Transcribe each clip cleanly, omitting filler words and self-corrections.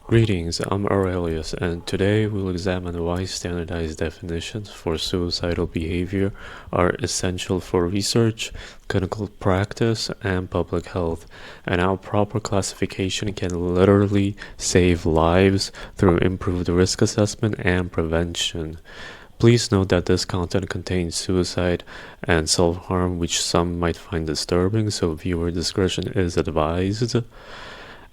Greetings, I'm Aurelius, and today we'll examine why standardized definitions for suicidal behavior are essential for research, clinical practice, and public health, and how proper classification can literally save lives through improved risk assessment and prevention. Please note that this content contains suicide and self-harm, which some might find disturbing, so viewer discretion is advised.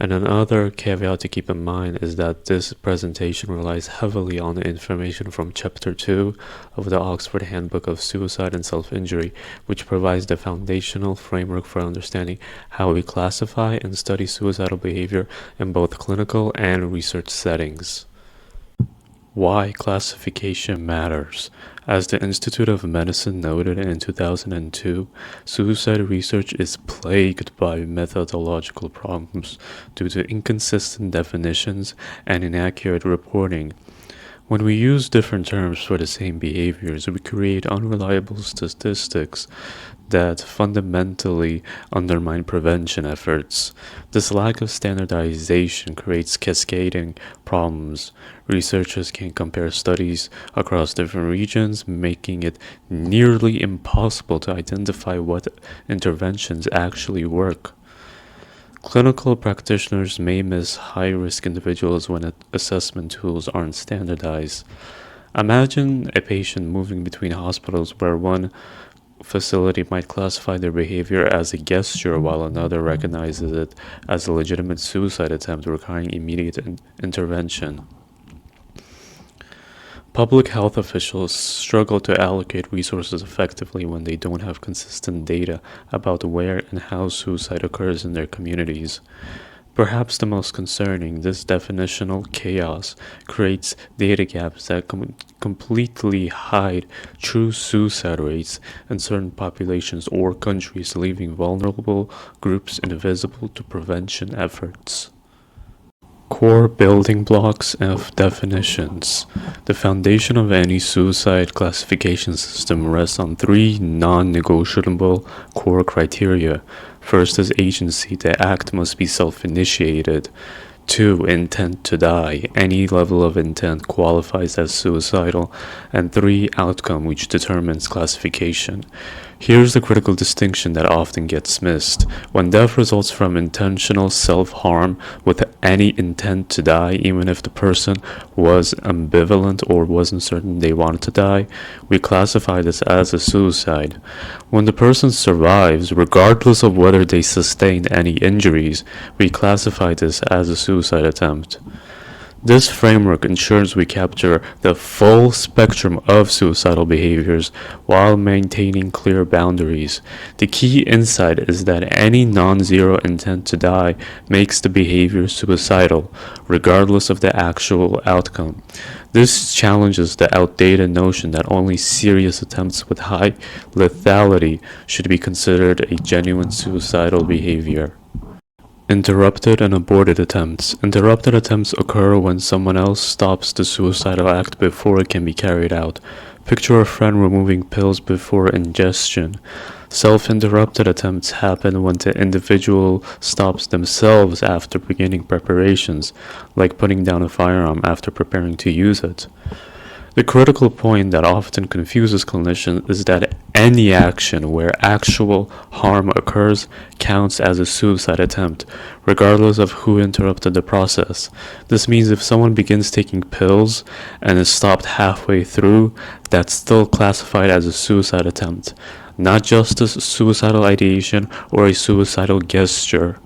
And another caveat to keep in mind is that this presentation relies heavily on the information from Chapter 2 of the Oxford Handbook of Suicide and Self-Injury, which provides the foundational framework for understanding how we classify and study suicidal behavior in both clinical and research settings. Why classification matters. As the Institute of Medicine noted in 2002, suicide research is plagued by methodological problems due to inconsistent definitions and inaccurate reporting. When we use different terms for the same behaviors, we create unreliable statistics that fundamentally undermine prevention efforts. This lack of standardization creates cascading problems. Researchers can compare studies across different regions, making it nearly impossible to identify what interventions actually work. Clinical practitioners may miss high-risk individuals when assessment tools aren't standardized. Imagine a patient moving between hospitals where one facility might classify their behavior as a gesture while another recognizes it as a legitimate suicide attempt requiring immediate intervention. Public health officials struggle to allocate resources effectively when they don't have consistent data about where and how suicide occurs in their communities. Perhaps the most concerning, this definitional chaos creates data gaps that completely hide true suicide rates in certain populations or countries, leaving vulnerable groups invisible to prevention efforts. Core building blocks of definitions. The foundation of any suicide classification system rests on three non-negotiable core criteria. First is agency. The act must be self-initiated. 2. Intent to die. Any level of intent qualifies as suicidal. And 3. Outcome, which determines classification. Here's the critical distinction that often gets missed. When death results from intentional self-harm with any intent to die, even if the person was ambivalent or wasn't certain they wanted to die, we classify this as a suicide. When the person survives, regardless of whether they sustained any injuries, we classify this as a suicide attempt. This framework ensures we capture the full spectrum of suicidal behaviors while maintaining clear boundaries. The key insight is that any non-zero intent to die makes the behavior suicidal, regardless of the actual outcome. This challenges the outdated notion that only serious attempts with high lethality should be considered a genuine suicidal behavior. Interrupted and aborted attempts. Interrupted attempts occur when someone else stops the suicidal act before it can be carried out. Picture a friend removing pills before ingestion. Self-interrupted attempts happen when the individual stops themselves after beginning preparations, like putting down a firearm after preparing to use it. The critical point that often confuses clinicians is that any action where actual harm occurs counts as a suicide attempt, regardless of who interrupted the process. This means if someone begins taking pills and is stopped halfway through, that's still classified as a suicide attempt, not just a suicidal ideation or a suicidal gesture.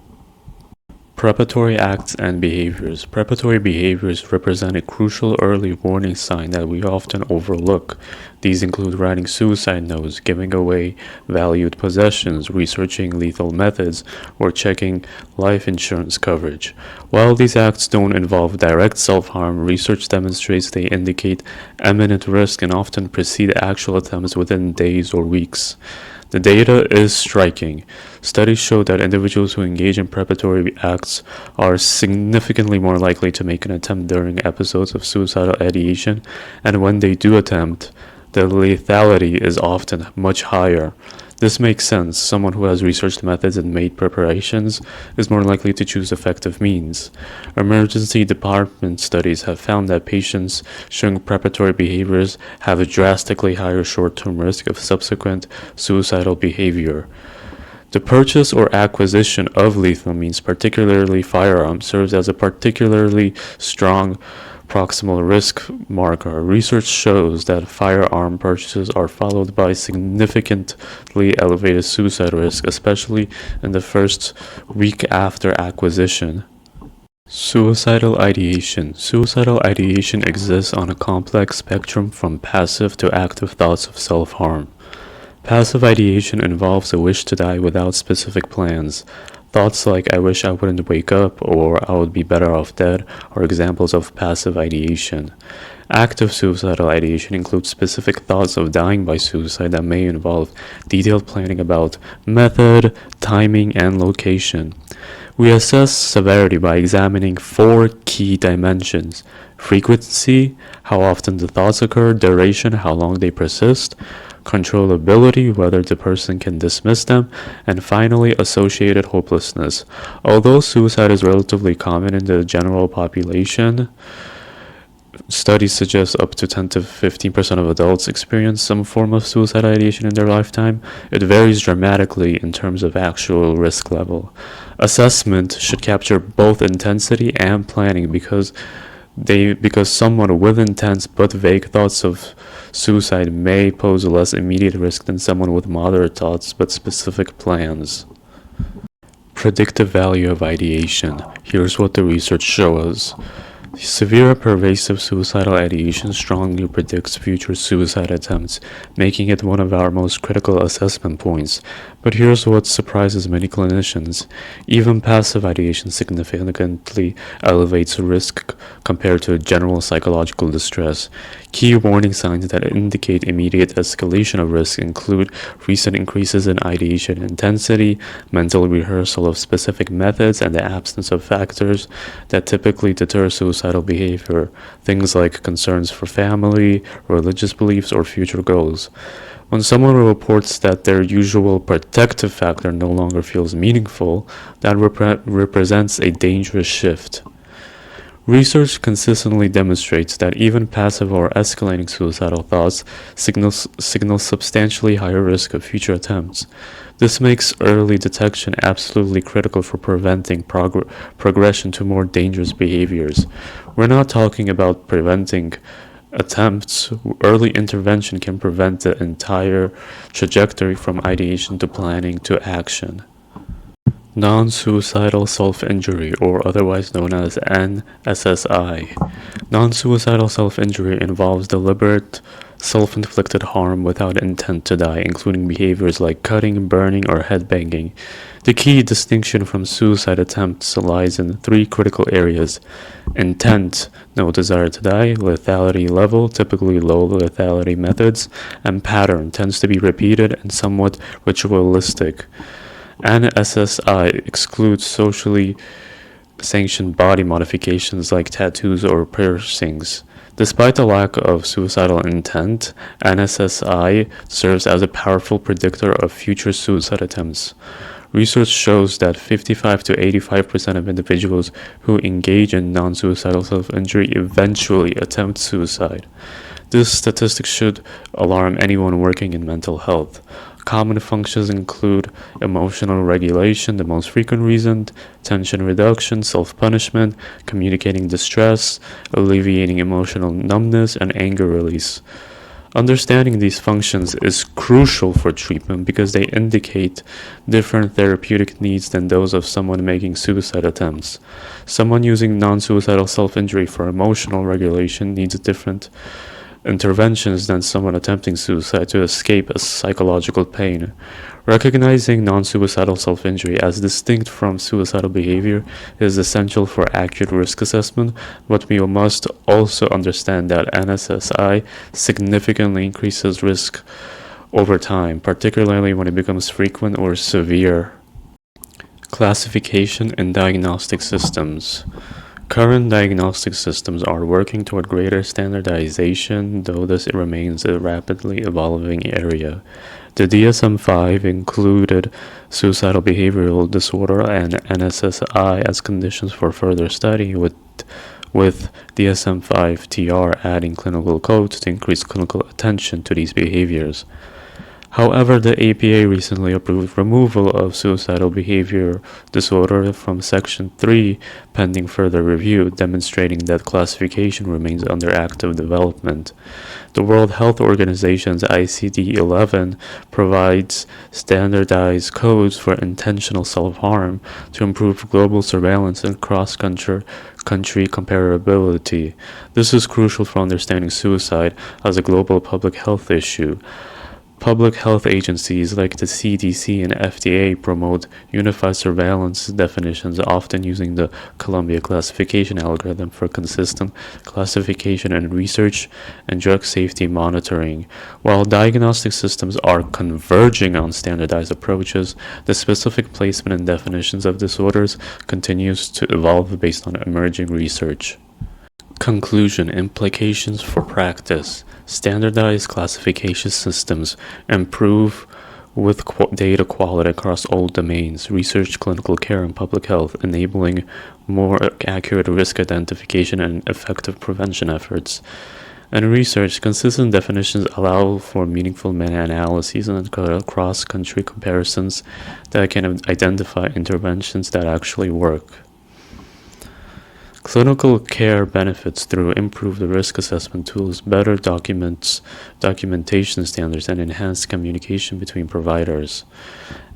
Preparatory acts and behaviors. Preparatory behaviors represent a crucial early warning sign that we often overlook. These include writing suicide notes, giving away valued possessions, researching lethal methods, or checking life insurance coverage. While these acts don't involve direct self-harm, research demonstrates they indicate imminent risk and often precede actual attempts within days or weeks. The data is striking. Studies show that individuals who engage in preparatory acts are significantly more likely to make an attempt during episodes of suicidal ideation, and when they do attempt, the lethality is often much higher. This makes sense. Someone who has researched methods and made preparations is more likely to choose effective means. Emergency department studies have found that patients showing preparatory behaviors have a drastically higher short-term risk of subsequent suicidal behavior. The purchase or acquisition of lethal means, particularly firearms, serves as a particularly strong proximal risk marker. Research shows that firearm purchases are followed by significantly elevated suicide risk, especially in the first week after acquisition. Suicidal ideation. Suicidal ideation exists on a complex spectrum from passive to active thoughts of self-harm. Passive ideation involves a wish to die without specific plans. Thoughts like, I wish I wouldn't wake up, or I would be better off dead, are examples of passive ideation. Active suicidal ideation includes specific thoughts of dying by suicide that may involve detailed planning about method, timing, and location. We assess severity by examining 4 key dimensions: frequency, how often the thoughts occur; duration, how long they persist; controllability, whether the person can dismiss them; and finally, associated hopelessness. Although suicide is relatively common in the general population, studies suggest up to 10 to 15% of adults experience some form of suicide ideation in their lifetime. It varies dramatically in terms of actual risk level. Assessment should capture both intensity and planning because someone with intense but vague thoughts of suicide may pose a less immediate risk than someone with moderate thoughts but specific plans. Predictive value of ideation. Here's what the research shows. Severe pervasive suicidal ideation strongly predicts future suicide attempts, making it one of our most critical assessment points. But here's what surprises many clinicians. Even passive ideation significantly elevates risk compared to general psychological distress. Key warning signs that indicate immediate escalation of risk include recent increases in ideation intensity, mental rehearsal of specific methods, and the absence of factors that typically deter suicidal behavior, things like concerns for family, religious beliefs, or future goals. When someone reports that their usual protective factor no longer feels meaningful, that represents a dangerous shift. Research consistently demonstrates that even passive or escalating suicidal thoughts signal substantially higher risk of future attempts. This makes early detection absolutely critical for preventing progression to more dangerous behaviors. We're not talking about preventing attempts. Early intervention can prevent the entire trajectory from ideation to planning to action. Non-suicidal self-injury, or otherwise known as NSSI. Non-suicidal self-injury involves deliberate, self-inflicted harm without intent to die, including behaviors like cutting, burning, or headbanging. The key distinction from suicide attempts lies in 3 critical areas: intent, no desire to die; lethality level, typically low lethality methods; and pattern, tends to be repeated and somewhat ritualistic. NSSI excludes socially sanctioned body modifications like tattoos or piercings. Despite the lack of suicidal intent, NSSI serves as a powerful predictor of future suicide attempts. Research shows that 55 to 85% of individuals who engage in non-suicidal self-injury eventually attempt suicide. This statistic should alarm anyone working in mental health. Common functions include emotional regulation, the most frequent reason, tension reduction, self-punishment, communicating distress, alleviating emotional numbness, and anger release. Understanding these functions is crucial for treatment because they indicate different therapeutic needs than those of someone making suicide attempts. Someone using non-suicidal self-injury for emotional regulation needs different interventions than someone attempting suicide to escape a psychological pain. Recognizing non-suicidal self-injury as distinct from suicidal behavior is essential for accurate risk assessment, but we must also understand that NSSI significantly increases risk over time, particularly when it becomes frequent or severe. Classification and diagnostic systems. Current diagnostic systems are working toward greater standardization, though this remains a rapidly evolving area. The DSM-5 included suicidal behavioral disorder and NSSI as conditions for further study, with DSM-5-TR adding clinical codes to increase clinical attention to these behaviors. However, the APA recently approved removal of suicidal behavior disorder from Section 3 pending further review, demonstrating that classification remains under active development. The World Health Organization's ICD-11 provides standardized codes for intentional self-harm to improve global surveillance and cross-country comparability. This is crucial for understanding suicide as a global public health issue. Public health agencies like the CDC and FDA promote unified surveillance definitions, often using the Columbia classification algorithm for consistent classification in research and drug safety monitoring. While diagnostic systems are converging on standardized approaches, the specific placement and definitions of disorders continues to evolve based on emerging research. Conclusion: implications for practice. Standardized classification systems improve with data quality across all domains, research, clinical care, and public health, enabling more accurate risk identification and effective prevention efforts. In research, consistent definitions allow for meaningful meta-analyses and cross-country comparisons that can identify interventions that actually work. Clinical care benefits through improved risk assessment tools, better documentation standards, and enhanced communication between providers.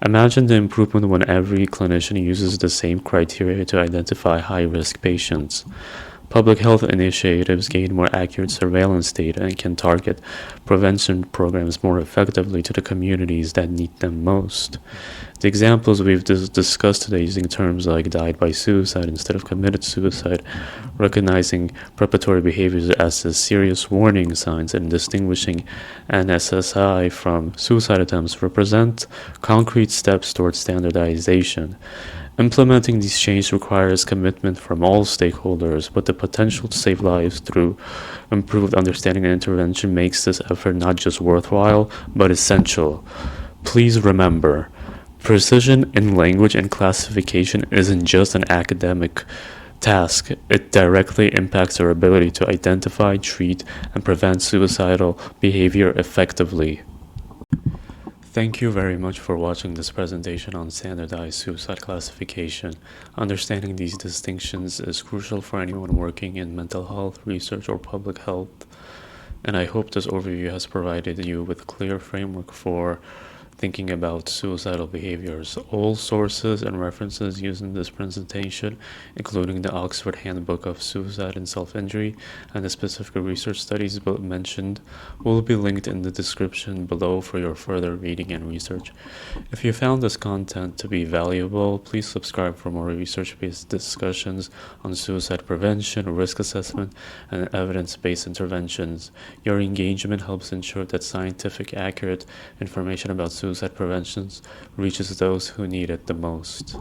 Imagine the improvement when every clinician uses the same criteria to identify high-risk patients. Public health initiatives gain more accurate surveillance data and can target prevention programs more effectively to the communities that need them most. The examples we've discussed today, using terms like died by suicide instead of committed suicide, recognizing preparatory behaviors as a serious warning signs, and distinguishing NSSI from suicide attempts, represent concrete steps towards standardization. Implementing these changes requires commitment from all stakeholders, but the potential to save lives through improved understanding and intervention makes this effort not just worthwhile, but essential. Please remember, precision in language and classification isn't just an academic task. It directly impacts our ability to identify, treat, and prevent suicidal behavior effectively. Thank you very much for watching this presentation on standardized suicide classification. Understanding these distinctions is crucial for anyone working in mental health, research, or public health, and I hope this overview has provided you with a clear framework for thinking about suicidal behaviors. All sources and references used in this presentation, including the Oxford Handbook of Suicide and Self-Injury and the specific research studies mentioned, will be linked in the description below for your further reading and research. If you found this content to be valuable, please subscribe for more research-based discussions on suicide prevention, risk assessment, and evidence-based interventions. Your engagement helps ensure that scientific, accurate information about suicide prevention reaches those who need it the most.